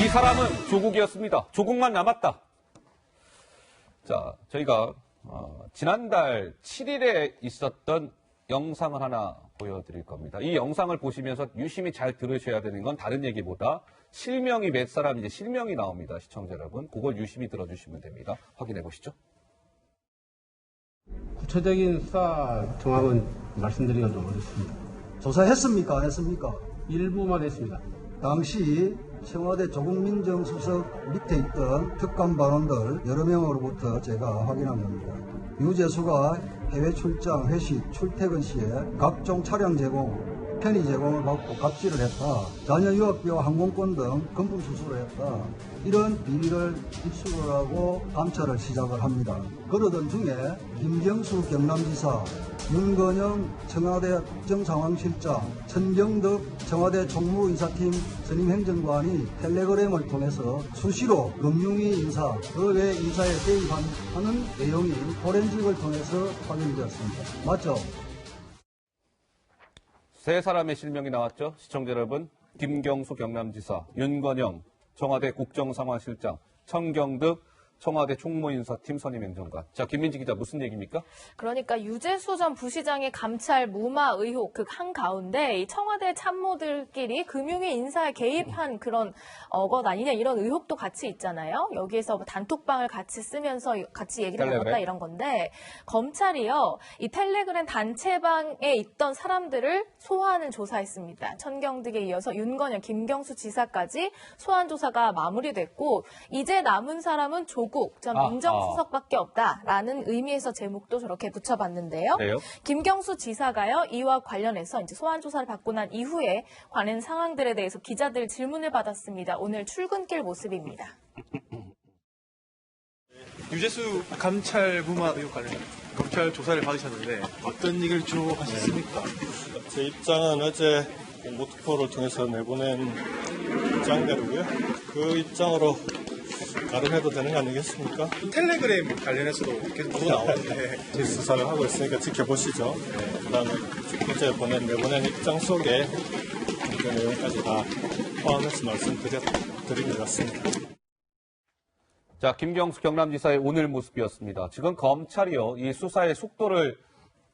이 사람은 조국이었습니다. 조국만 남았다. 자, 저희가 지난달 7일에 있었던 영상을 하나 보여드릴 겁니다. 이 영상을 보시면서 유심히 잘 들으셔야 되는 건 다른 얘기보다 실명이 몇 사람인지 실명이 나옵니다. 시청자 여러분. 그걸 유심히 들어주시면 됩니다. 확인해 보시죠. 구체적인 수사 정황은 말씀드리기가 좀 어렵습니다. 조사했습니까? 안 했습니까? 일부만 했습니다. 당시 청와대 조국 민정수석 밑에 있던 특감반원들 여러 명으로부터 제가 확인한 겁니다. 유재수가 해외 출장, 회식, 출퇴근 시에 각종 차량 제공, 편의 제공을 받고 갑질을 했다. 자녀 유학비와 항공권 등 금품 수수를 했다. 이런 비리를 입수를 하고 감찰을 시작을 합니다. 그러던 중에 김경수 경남지사, 윤건영 청와대 국정상황실장, 천경덕 청와대 총무인사팀 선임행정관이 텔레그램을 통해서 수시로 금융위 인사, 그 외 인사에 개입하는 내용이 포렌식을 통해서 확인되었습니다. 맞죠? 세 사람의 실명이 나왔죠. 시청자 여러분. 김경수 경남지사, 윤건영 청와대 국정상황실장, 천경득 청와대 총무인사팀 선임행정관. 자, 김민지 기자 무슨 얘기입니까? 그러니까 유재수 전 부시장의 감찰 무마 의혹 그 한가운데 이 청와대 참모들끼리 금융위 인사에 개입한 그런 것 아니냐 이런 의혹도 같이 있잖아요. 여기에서 뭐 단톡방을 같이 쓰면서 같이 얘기를 나눴다 이런 건데 검찰이요. 이 텔레그램 단체방에 있던 사람들을 소환을 조사했습니다. 천경득에 이어서 윤건영, 김경수 지사까지 소환 조사가 마무리됐고 이제 남은 사람은 조국 전 민정수석밖에 없다라는 의미에서 제목도 저렇게 붙여봤는데요. 그래요? 김경수 지사가요. 이와 관련해서 이제 소환 조사를 받고 난 이후에 관련 상황들에 대해서 기자들 질문을 받았습니다. 오늘 출근길 모습입니다. 유재수 감찰 무마 의혹 관련 검찰 조사를 받으셨는데 어떤 얘기를 주로 하셨습니까? 제 입장은 어제 모투표를 통해서 내보낸 입장대로고요. 그 입장으로 가름해도 되는 거 아니겠습니까? 텔레그램 관련해서도 계속 보고 나오는데 제 수사를 하고 있으니까 지켜보시죠. 그다음에 어제 내보낸 입장 속에 그 내용까지 다 포함해서 말씀드린 것 같습니다. 자, 김경수 경남지사의 오늘 모습이었습니다. 지금 검찰이요, 이 수사의 속도를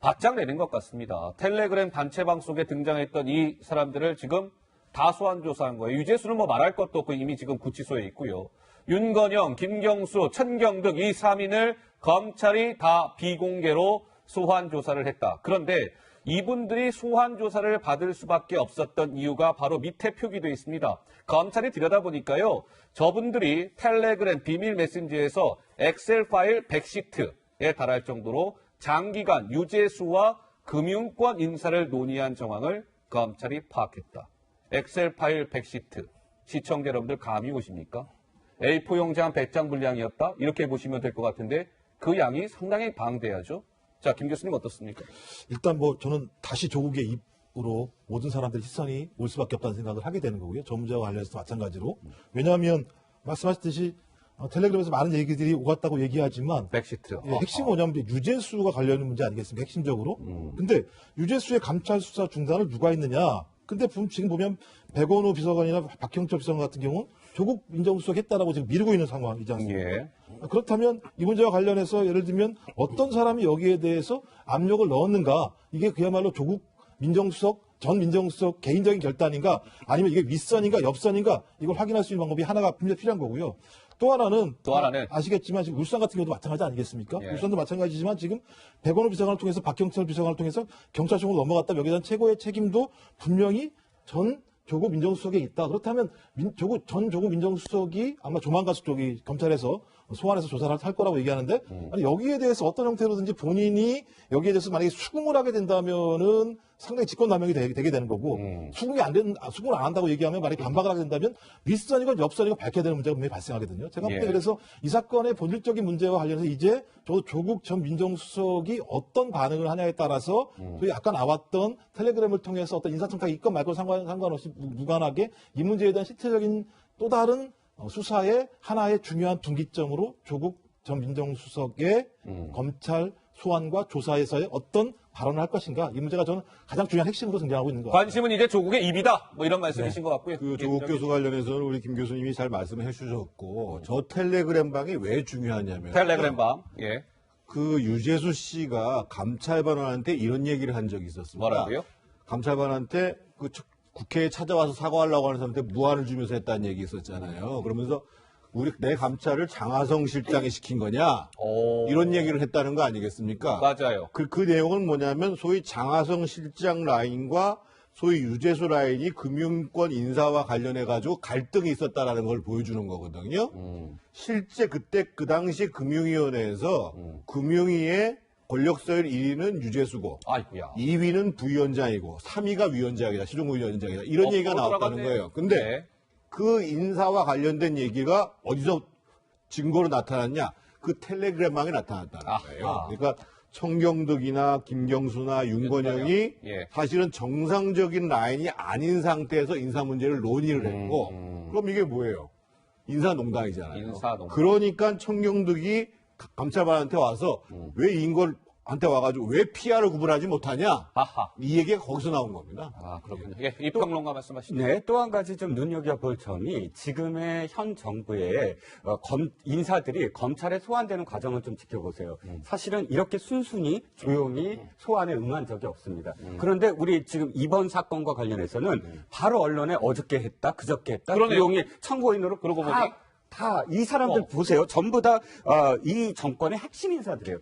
바짝 내는 것 같습니다. 텔레그램 단체방 속에 등장했던 이 사람들을 지금 다 소환 조사한 거예요. 유재수는 뭐 말할 것도 없고 이미 지금 구치소에 있고요. 윤건영, 김경수, 천경득 이 3인을 검찰이 다 비공개로 소환 조사를 했다. 그런데 이분들이 소환 조사를 받을 수밖에 없었던 이유가 바로 밑에 표기되어 있습니다. 검찰이 들여다보니까요. 저분들이 텔레그램 비밀 메신저에서 엑셀 파일 100시트에 달할 정도로 장기간 유재수와 금융권 인사를 논의한 정황을 검찰이 파악했다. 엑셀 파일 100시트. 시청자 여러분들 감이 오십니까? A4 용지 한 100장 분량이었다? 이렇게 보시면 될 것 같은데 그 양이 상당히 방대하죠? 자, 김 교수님 어떻습니까? 일단 뭐 저는 다시 조국의 입으로 모든 사람들의 시선이 올 수밖에 없다는 생각을 하게 되는 거고요. 저 문제와 관련해서 마찬가지로. 왜냐하면 말씀하셨듯이 텔레그램에서 많은 얘기들이 오갔다고 얘기하지만 100시트. 예, 핵심은 뭐냐면 유재수가 관련된 문제 아니겠습니까? 핵심적으로. 근데 유재수의 감찰 수사 중단을 누가 했느냐? 근데 지금 보면 백원우 비서관이나 박형철 비서관 같은 경우는 조국 민정수석 했다라고 지금 미루고 있는 상황이지 않습니까? 예. 그렇다면 이 문제와 관련해서 예를 들면 어떤 사람이 여기에 대해서 압력을 넣었는가? 이게 그야말로 조국 민정수석, 전 민정수석 개인적인 결단인가? 아니면 이게 윗선인가 옆선인가? 이걸 확인할 수 있는 방법이 하나가 분명히 필요한 거고요. 또 하나는 아시겠지만 지금 울산 같은 경우도 마찬가지 아니겠습니까? 예. 울산도 마찬가지지만 지금 백원우 비서관을 통해서 박형철 비서관을 통해서 경찰청으로 넘어갔다 여기에 대한 최고의 책임도 분명히 전 조국 민정수석에 있다. 그렇다면 전 조국 민정수석이 아마 조만간 쪽이 검찰에서 소환해서 조사를 할 거라고 얘기하는데 아니 여기에 대해서 어떤 형태로든지 본인이 여기에 대해서 만약에 수긍을 하게 된다면은 상당히 직권남용이 되게 되는 거고 수긍을 안 한다고 얘기하면 만약에 반박을 하게 된다면 윗선이건 옆선이건 밝혀야 되는 문제가 분명히 발생하거든요. 제가 볼 때 그래서 이 사건의 본질적인 문제와 관련해서 이제 조국 전 민정수석이 어떤 반응을 하냐에 따라서 저희 아까 나왔던 텔레그램을 통해서 어떤 인사청탁이 있건 말건 상관없이 무관하게 이 문제에 대한 실체적인 또 다른 수사의 하나의 중요한 분기점으로 조국 전 민정수석의 검찰 소환과 조사에서의 어떤 발언을 할 것인가? 이 문제가 저는 가장 중요한 핵심으로 등장하고 있는 것 같아요. 관심은 이제 조국의 입이다. 뭐 이런 말씀이신 것 같고요. 그 조국 교수 관련해서는 우리 김 교수님이 잘 말씀해 주셨고, 저 텔레그램 방이 왜 중요하냐면 텔레그램 방. 예. 그 유재수 씨가 감찰반원한테 이런 얘기를 한 적이 있었습니다. 뭐라고요? 감찰반한테 그 국회에 찾아와서 사과하려고 하는 사람한테 무안을 주면서 했다는 얘기 있었잖아요. 그러면서 내 감찰을 장하성 실장이 시킨 거냐? 이런 얘기를 했다는 거 아니겠습니까? 맞아요. 그 내용은 뭐냐면 소위 장하성 실장 라인과 소위 유재수 라인이 금융권 인사와 관련해 가지고 갈등이 있었다라는 걸 보여주는 거거든요. 실제 그때 그 당시 금융위원회에서 금융위의 권력서열 1위는 유재수고, 아이고야. 2위는 부위원장이고, 3위가 위원장이다, 시종위원장이다 이런 얘기가 나왔다는 돌아갔네요. 거예요. 근데 네. 그 인사와 관련된 얘기가 어디서 증거로 나타났냐? 그 텔레그램망에 나타났다는 거예요. 아하. 그러니까 청경덕이나 김경수나 윤건영이 예. 사실은 정상적인 라인이 아닌 상태에서 인사 문제를 논의를 했고, 그럼 이게 뭐예요? 인사농단이잖아요. 인사농단. 그러니까 청경덕이 감찰반한테 와서 왜 인걸한테 와가지고 왜 PR을 구분하지 못하냐? 아하. 이 얘기가 거기서 나온 겁니다. 아, 그렇군요. 예, 이 평론가 말씀하시죠. 네, 또 한 가지 좀 눈여겨볼 점이 지금의 현 정부의 인사들이 검찰에 소환되는 과정을 좀 지켜보세요. 사실은 이렇게 순순히 조용히 소환에 응한 적이 없습니다. 그런데 우리 지금 이번 사건과 관련해서는 바로 언론에 어저께 했다, 그저께 했다, 그러네요. 조용히 참고인으로 그러고 보니 다 이 사람들 보세요. 전부 다 이 정권의 핵심 인사들이에요.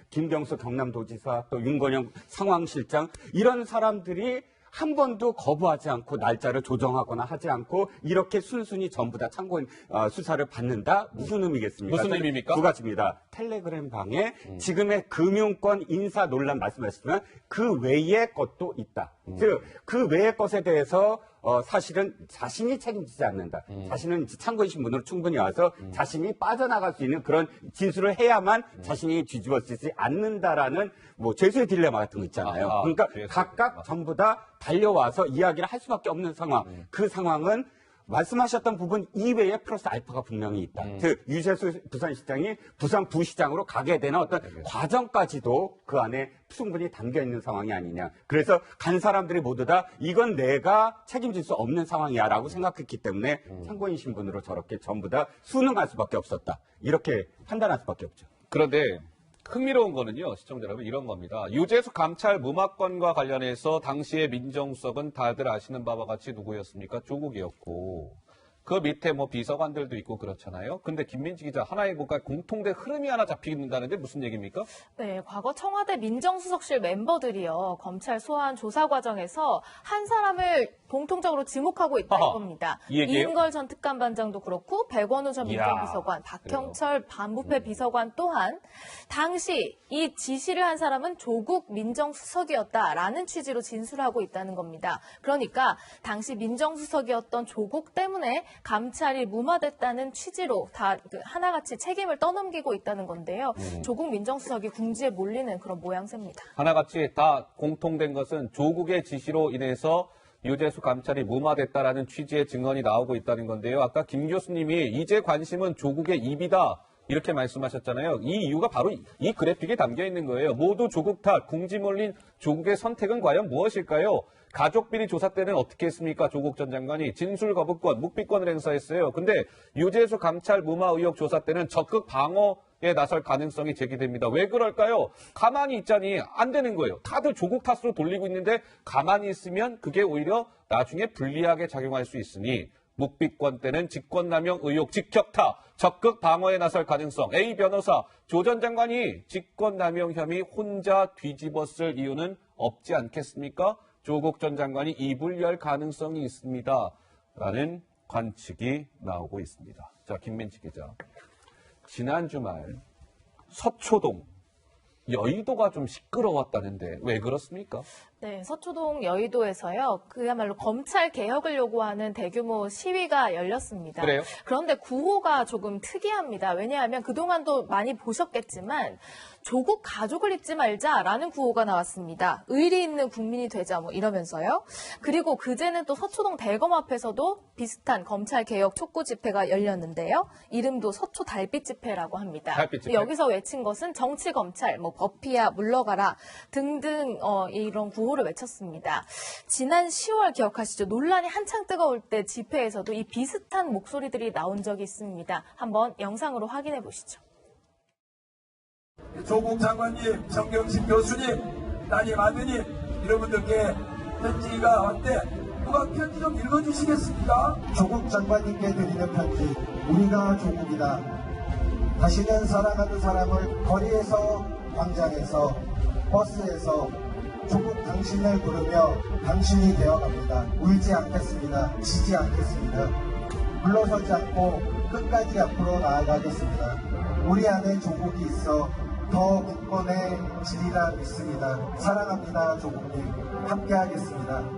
김경수 경남도지사, 또 윤건영 상황실장 이런 사람들이 한 번도 거부하지 않고 날짜를 조정하거나 하지 않고 이렇게 순순히 전부 다 참고인 수사를 받는다? 무슨 의미겠습니까? 무슨 의미입니까? 두 가지입니다. 텔레그램 방에 지금의 금융권 인사 논란 말씀하셨지만 그 외의 것도 있다. 즉, 그 외의 것에 대해서 사실은 자신이 책임지지 않는다. 자신은 참고인 신분으로 충분히 와서 자신이 빠져나갈 수 있는 그런 진술을 해야만 자신이 뒤집어지지 않는다라는 뭐 죄수의 딜레마 같은 거 있잖아요. 아하, 그러니까 죄수의 각각 딜레마. 전부 다 달려와서 이야기를 할 수밖에 없는 상황. 그 상황은 말씀하셨던 부분 이외에 플러스 알파가 분명히 있다. 즉 유재수 부산시장이 부산 부시장으로 가게 되는 어떤 과정까지도 그 안에 충분히 담겨 있는 상황이 아니냐. 그래서 간 사람들이 모두 다 이건 내가 책임질 수 없는 상황이야라고 생각했기 때문에 참고인 신분으로 저렇게 전부 다 순응할 수밖에 없었다. 이렇게 판단할 수밖에 없죠. 그런데 흥미로운 거는요, 시청자 여러분, 이런 겁니다. 유재수 감찰 무마건과 관련해서 당시의 민정수석은 다들 아시는 바와 같이 누구였습니까? 조국이었고, 그 밑에 뭐 비서관들도 있고 그렇잖아요. 근데 김민지 기자, 하나의 국가 공통된 흐름이 하나 잡힌다는데 무슨 얘기입니까? 네, 과거 청와대 민정수석실 멤버들이요, 검찰 소환 조사 과정에서 한 사람을 공통적으로 지목하고 있다는 아하, 겁니다. 이 얘기예요? 이인걸 전 특감반장도 그렇고 백원우 전 이야, 민정비서관, 박형철 반부패 비서관 또한 당시 이 지시를 한 사람은 조국 민정수석이었다라는 취지로 진술하고 있다는 겁니다. 그러니까 당시 민정수석이었던 조국 때문에 감찰이 무마됐다는 취지로 다 하나같이 책임을 떠넘기고 있다는 건데요. 조국 민정수석이 궁지에 몰리는 그런 모양새입니다. 하나같이 다 공통된 것은 조국의 지시로 인해서 유재수 감찰이 무마됐다라는 취지의 증언이 나오고 있다는 건데요. 아까 김 교수님이 이제 관심은 조국의 입이다. 이렇게 말씀하셨잖아요. 이 이유가 바로 이 그래픽에 담겨 있는 거예요. 모두 조국 탓, 궁지 몰린 조국의 선택은 과연 무엇일까요? 가족비리 조사 때는 어떻게 했습니까? 조국 전 장관이 진술 거부권, 묵비권을 행사했어요. 근데 유재수 감찰 무마 의혹 조사 때는 적극 방어에 나설 가능성이 제기됩니다. 왜 그럴까요? 가만히 있자니 안 되는 거예요. 다들 조국 탓으로 돌리고 있는데 가만히 있으면 그게 오히려 나중에 불리하게 작용할 수 있으니 묵비권 때는 직권남용 의혹 직격타, 적극 방어에 나설 가능성. A 변호사, 조 전 장관이 직권남용 혐의 혼자 뒤집었을 이유는 없지 않겠습니까? 조국 전 장관이 입을 열 가능성이 있습니다. 라는 관측이 나오고 있습니다. 자, 김민지 기자. 지난 주말 서초동, 여의도가 좀 시끄러웠다는데 왜 그렇습니까? 네, 서초동 여의도에서요. 그야말로 검찰 개혁을 요구하는 대규모 시위가 열렸습니다. 그래요? 그런데 구호가 조금 특이합니다. 왜냐하면 그동안도 많이 보셨겠지만 조국 가족을 잊지 말자라는 구호가 나왔습니다. 의리 있는 국민이 되자 뭐 이러면서요. 그리고 그제는 또 서초동 대검 앞에서도 비슷한 검찰 개혁 촉구 집회가 열렸는데요. 이름도 서초 달빛 집회라고 합니다. 달빛 집회. 여기서 외친 것은 정치 검찰, 뭐 법피야 물러가라 등등 이런 구호를 외쳤습니다. 지난 10월 기억하시죠? 논란이 한창 뜨거울 때 집회에서도 이 비슷한 목소리들이 나온 적이 있습니다. 한번 영상으로 확인해 보시죠. 조국 장관님, 정경심 교수님, 따님, 아드님, 여러분들께 편지가 왔대. 누가 편지 좀 읽어주시겠습니까? 조국 장관님께 드리는 편지. 우리가 조국이다. 다시는 사랑하는 사람을 거리에서, 광장에서, 버스에서 조국 당신을 부르며 당신이 되어갑니다. 울지 않겠습니다. 지지 않겠습니다. 물러서지 않고 끝까지 앞으로 나아가겠습니다. 우리 안에 조국이 있어 더 굳건해지리라 믿습니다. 사랑합니다, 조국님. 함께하겠습니다.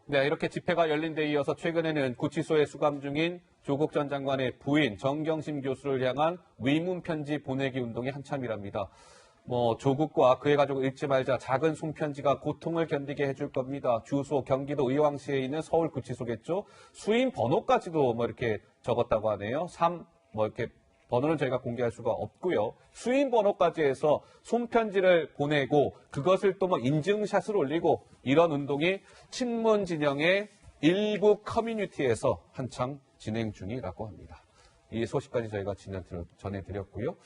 네, 이렇게 집회가 열린 데 이어서 최근에는 구치소에 수감 중인 조국 전 장관의 부인 정경심 교수를 향한 위문 편지 보내기 운동이 한참이랍니다. 조국과 그의 가족을 잊지 말자, 작은 손편지가 고통을 견디게 해줄 겁니다. 주소 경기도 의왕시에 있는 서울구치소겠죠. 수임 번호까지도 이렇게 적었다고 하네요. 이렇게 번호는 저희가 공개할 수가 없고요. 수임 번호까지 해서 손편지를 보내고 그것을 또 인증샷을 올리고 이런 운동이 친문 진영의 일부 커뮤니티에서 한창 진행 중이라고 합니다. 이 소식까지 저희가 전해드렸고요.